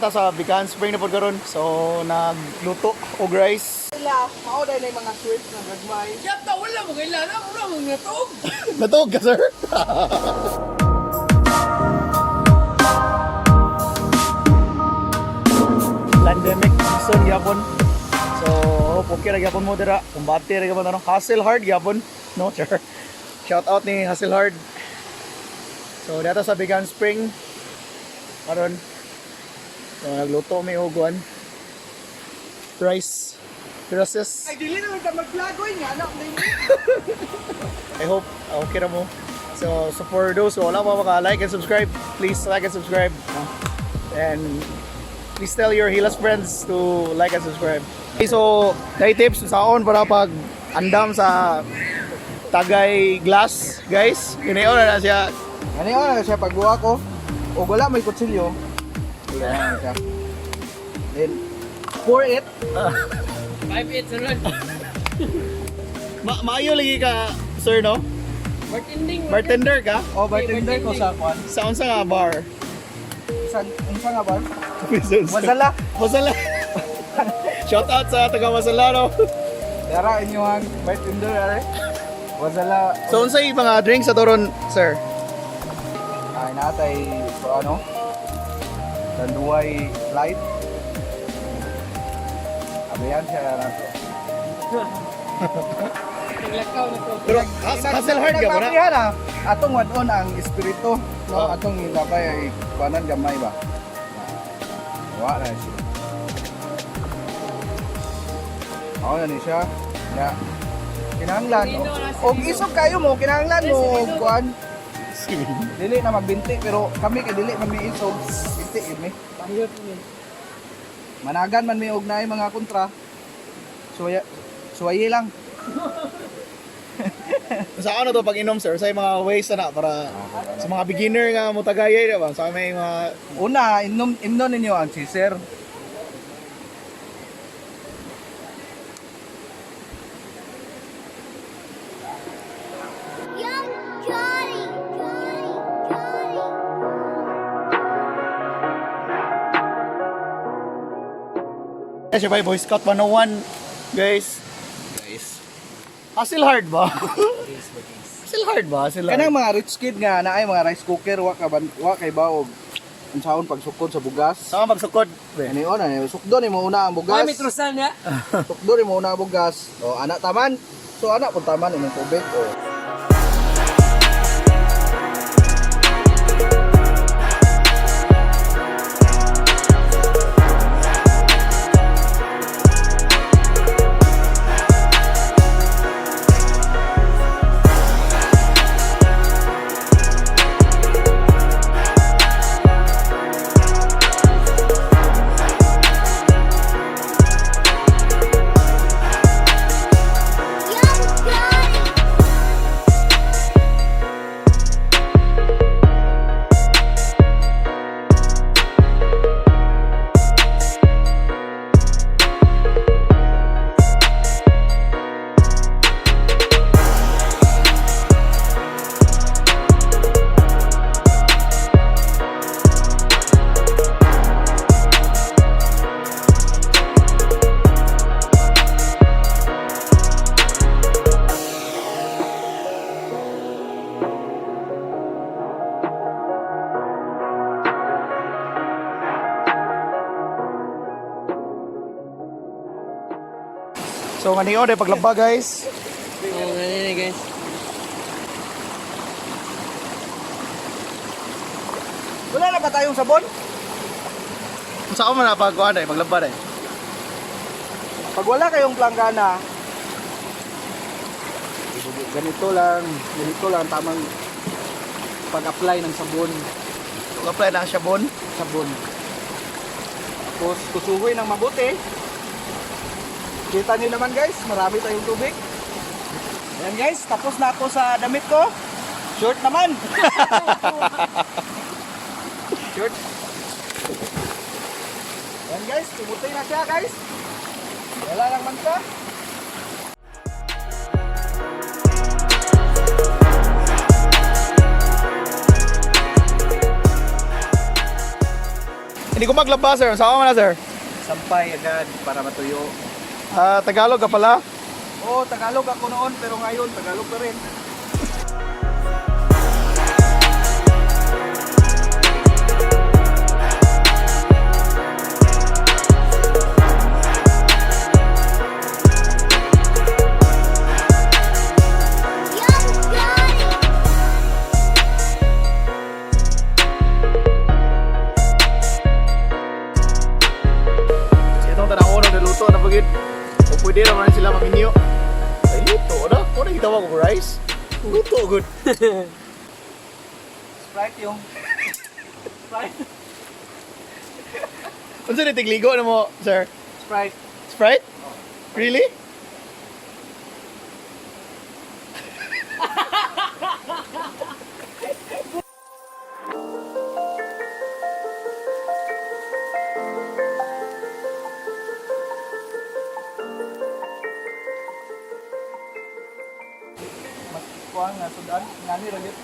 ta sa Bican Spring na po karon. So nagluto og rice. Sila, mauday na yung mga sweets na gagmay. Yata, wala mo kailangan. Wala mo natog. Natog ka, sir? Scamdemic season gyapon. So, okay ra gyapon mo dira. Kumbati ra gyapon ano. Hustle hard gyapon. No, sure. Shout out ni Hustle Hard. So, dito sa Bican Spring karon. So, nagluto may uguan. Rice. Gracias. Ay, dili naman ka mag-vlog nga, anak. I hope okay na mo. So for those who wala pa maka-like and subscribe, please like and subscribe. And please tell your Hilas friends to like and subscribe. Okay, so kay tips saon para pag andam sa Tagay glass, guys. Ginayon na siya. Ano yun, siya pagbuha ko. O wala may kutsilyo. Yan siya. Then, pour it. 5-8 sunod. Maayo lagi ka, sir, no? Bartender ka? O, bartender ko sa kwan. Sa unsa nga bar? Unsa nga ba? Masala. Masala. Shout out sa taga Masala, no? Yara inyong bartender, are. Wasala. So unsa yung mga drinks sa doron, sir? Ay, natay, so ano? Tanduay light. Abayan siya na to. Naglakaw na to. Pero hustle hard ka ba na? Nagpapihan na. Atong wadon ang espiritu. No? Atong ilabay ay kanan gamay ba? Wala na siya. Ako na ni siya. Ya. Kinahanglan. Og isog kayo mo, kinahanglan mo og kuan. Dili na magbinti pero kami kay dili man mi isog. Binti yun mi. Pangiyot mo. Managan man mi og naay mga kontra. Suwaye lang. Sa ano to pag inom, sir? Sa mga ways na para sa mga beginner nga mo tagayay, di ba? Sa may mga Una, imnon ninyo ang chaser. siya ba Boy Scout 101, guys. Hustle hard ba? Hustle hard ba? Hustle hard. Kanang mga rich kid nga naay mga rice cooker wa kay baog. Unsaon pagsukod sa bugas. Sama pagsukod. Ani ona, sukdo ni mo una ang bugas. Ay, mitrosan ya. Sukdo ni mo una ang bugas. O anak taman. So anak pun taman imong tubig o. So maniyo day paglaba, guys. Oo, ganyan guys. Wala na ba tayong sabon? Sa ako man na pagkuhan day paglaba day. Pag wala kayong planggana, ganito lang tamang pag-apply ng sabon. Apply na siya bon. Sabon. Tapos kusuhoy ng mabuti. Kita niyo naman guys, marami tayong tubig. Ayan guys, tapos na ako sa damit ko. Short naman. Short. Ayan guys, tumutoy na siya guys. Wala lang man siya. Hindi Hindi ko maglaba, sir. Saan ka na, sir? Sampay agad para matuyo. Tagalog ka pala? Oo, Tagalog ako noon pero ngayon Tagalog pa rin. Itong tanang ko naluto na pagid. O pwede naman sila maminyo. Ay, luto na. Kung nakita ko rice, luto good. Sprite yung Sprite. Unsa ni tigligo na mo, sir? Sprite. Sprite? Really? Mas kuang na sudan ngani ra gyud.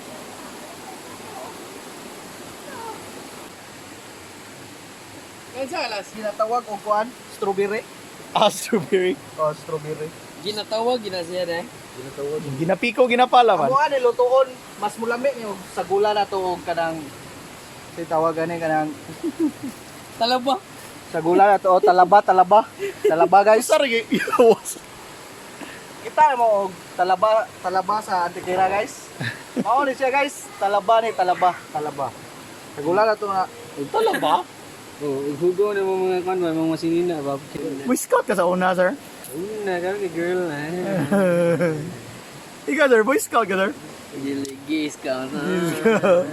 Kan sa alas? Ginatawag og kuan strawberry. Strawberry. Oh, strawberry. Ginatawag, ginasiya na eh. Ginapiko, ginapala man. Amo ani lutoon mas mulami niyo sa gula na to og kanang si tawagan ni kanang Talaba. sa gula na to oh, talaba. Talaba guys. Sorry, Kita mo og talaba sa Antikira guys. Mao ni siya guys, talaba. Sa gula na to na talaba? Oh, hugo na mo mga kan, mga masinin na ba? Boy Scout ka sa una, sir. Una ka girl na. Ikaw, sir. Boy Scout ka, sir. Giligis ka na. Boy Scout.